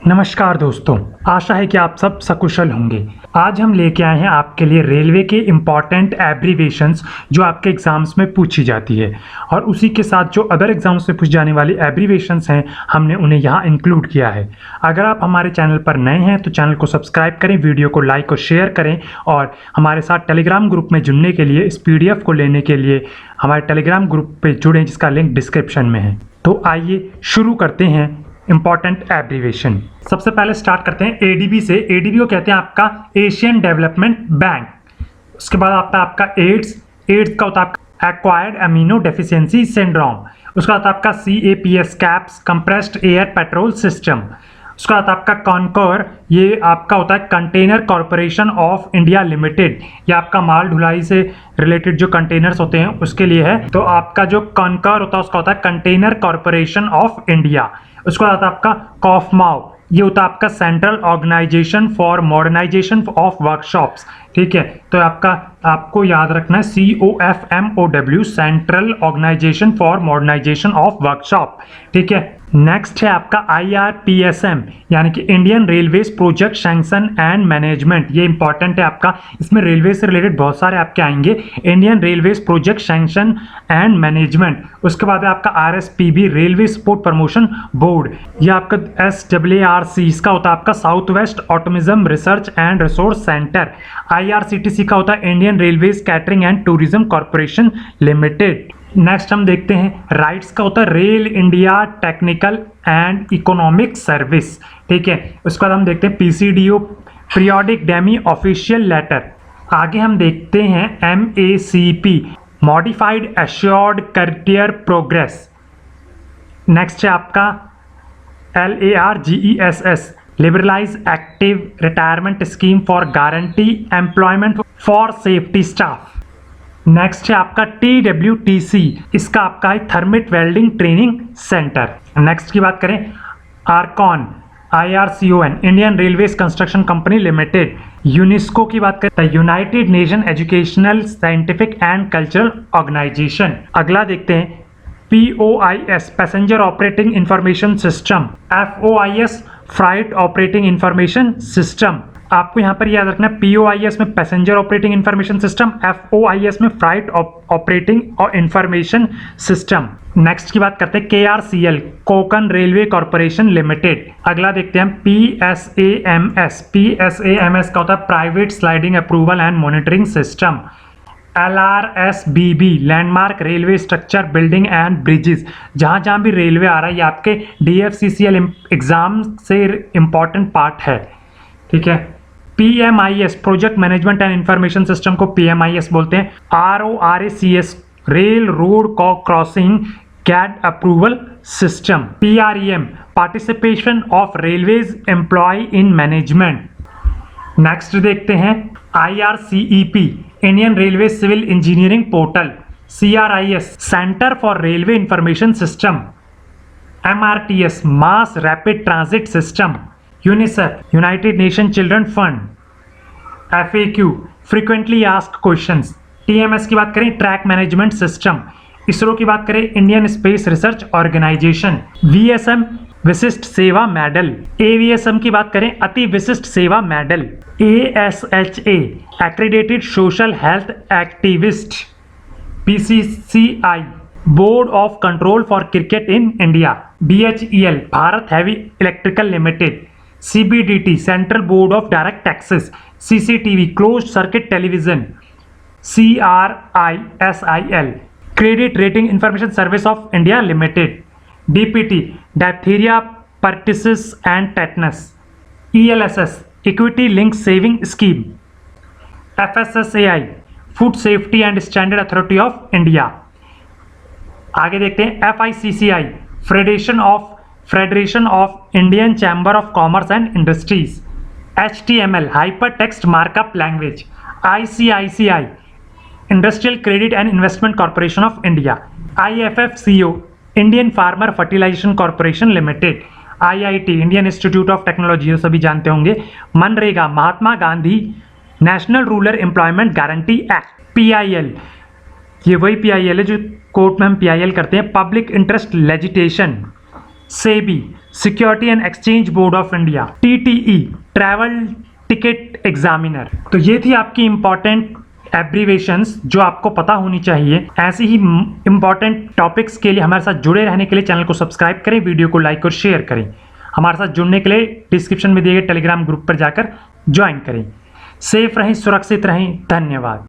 नमस्कार दोस्तों, आशा है कि आप सब सकुशल होंगे। आज हम लेके आए हैं आपके लिए रेलवे के इम्पॉर्टेंट एब्रीवेशंस जो आपके एग्जाम्स में पूछी जाती है, और उसी के साथ जो अदर एग्जाम्स में पूछी जाने वाली एब्रीवेशंस हैं हमने उन्हें यहाँ इंक्लूड किया है। अगर आप हमारे चैनल पर नए हैं तो चैनल को सब्सक्राइब करें, वीडियो को लाइक और शेयर करें, और हमारे साथ टेलीग्राम ग्रुप में जुड़ने के लिए, इस PDF को लेने के लिए हमारे टेलीग्राम ग्रुप पर जुड़ें जिसका लिंक डिस्क्रिप्शन में है। तो आइए शुरू करते हैं इंपॉर्टेंट एब्रीवेशन। सबसे पहले स्टार्ट करते हैं ADB से। ADB को कहते हैं आपका एशियन डेवलपमेंट बैंक। उसके बाद आता है आपका एड्स का होता है आपका एक्वायर्ड अमीनो डेफिशिएंसी सिंड्रोम। उसके बाद आपका CAPS caps compressed air petrol system. उसका आता है आपका कॉन्कर, ये आपका होता है container corporation of India limited. ये आपका माल ढुलाई से रिलेटेड जो कंटेनर्स होते हैं उसके लिए है। तो आपका जो कॉन्कर होता है उसका होता है कंटेनर कॉरपोरेशन ऑफ इंडिया। उसके बाद आता है आपका कॉफमाओ, ये होता है आपका central organisation for modernisation of workshops. ठीक है, तो आपको याद रखना है COFMOW, central organisation for modernisation of workshop. ठीक है, नेक्स्ट है आपका IRPSM यानी कि Indian railways project sanction and management. ये इंपॉर्टेंट है आपका, इसमें रेलवे से रिलेटेड बहुत सारे आपके आएंगे। Indian railways project sanction and management. उसके बाद है आपका RSPB, railway sport promotion board. ये आपका SAARC, इसका होता है आपका south west automism research and resource centre. IRCTC का होता है Indian railways catering and tourism corporation limited. Next हम देखते हैं राइट्स का होता है rail India technical and economic service. ठीक है, उसके बाद हम देखते हैं PCDO, periodic demi official letter. आगे हम देखते हैं MACP, modified assured career progress. Next है आपका LARGESS, liberalise active retirement scheme for guarantee employment for safety staff. Next है आपका TWTC, इसका आपका है thermit welding training centre. Next की बात करें Ircon, IRCON, Indian railways construction company limited. UNESCO की बात करें तो united nation educational scientific and cultural organisation. अगला देखते हैं POIS, passenger operating information system. FOIS, freight operating information system. आपको यहाँ पर याद रखना है POIS में passenger operating information system, FOIS में फ्राइट ऑपरेटिंग और इंफॉर्मेशन सिस्टम। नेक्स्ट की बात करते हैं KRCL, Konkan railway corporation limited. अगला देखते हैं PSAMS। PSAMS का होता है private sliding approval and monitoring system. LRSBB, landmark railway structure building and bridges. जहाँ भी रेलवे आ रहा है ये आपके DFCCL एग्जाम से इम्पॉर्टेंट पार्ट है। ठीक है, PMIS, project management and information system को PMIS बोलते हैं। RORACS, rail road crossing gate approval system. PREM, participation of railways employ in management. Next देखते हैं IRCEP, Indian railway civil engineering portal. CRIS, centre for railway information system. MRTS, mass rapid transit system. UNICEF, united nation children fund. FAQ, frequently asked questions. TMS की बात करें track management system. ISRO की बात करें Indian space research organisation. VSM, विशिष्ट Seva medal. AVSM की बात करें Ati Vishisht Seva medal. ASHA, accredited social health activist. BCCI, board of control for cricket in India. BHEL, Bharat heavy electrical limited. CBDT, central board of direct taxes. CCTV, closed circuit television. CRISIL, credit rating information service of India limited. DPT, diphtheria pertussis and tetanus. ELSS, equity link saving scheme. FSSAI, food safety and standard authority of India. आगे देखते हैं FICCI, federation of Indian chamber of commerce and industries. HTML, hyper text markup language. ICICI, industrial credit and investment corporation of India. IFFCO, Indian farmer fertilization corporation limited. IIT, Indian institute of technology, ये सभी जानते होंगे। MNREGA, Mahatma Gandhi national rural employment guarantee act. PIL, ये वही PIL है जो court में हम PIL करते हैं, public interest litigation. SEBI, security and exchange board of India, TTE, travel ticket examiner. तो ये थी आपकी इंपॉर्टेंट एब्रीवेशंस जो आपको पता होनी चाहिए। ऐसे ही इंपॉर्टेंट टॉपिक्स के लिए हमारे साथ जुड़े रहने के लिए चैनल को सब्सक्राइब करें, वीडियो को लाइक और शेयर करें। हमारे साथ जुड़ने के लिए डिस्क्रिप्शन में दिए गए टेलीग्राम ग्रुप पर जाकर ज्वाइन करें। सेफ रहें, सुरक्षित रहें। धन्यवाद।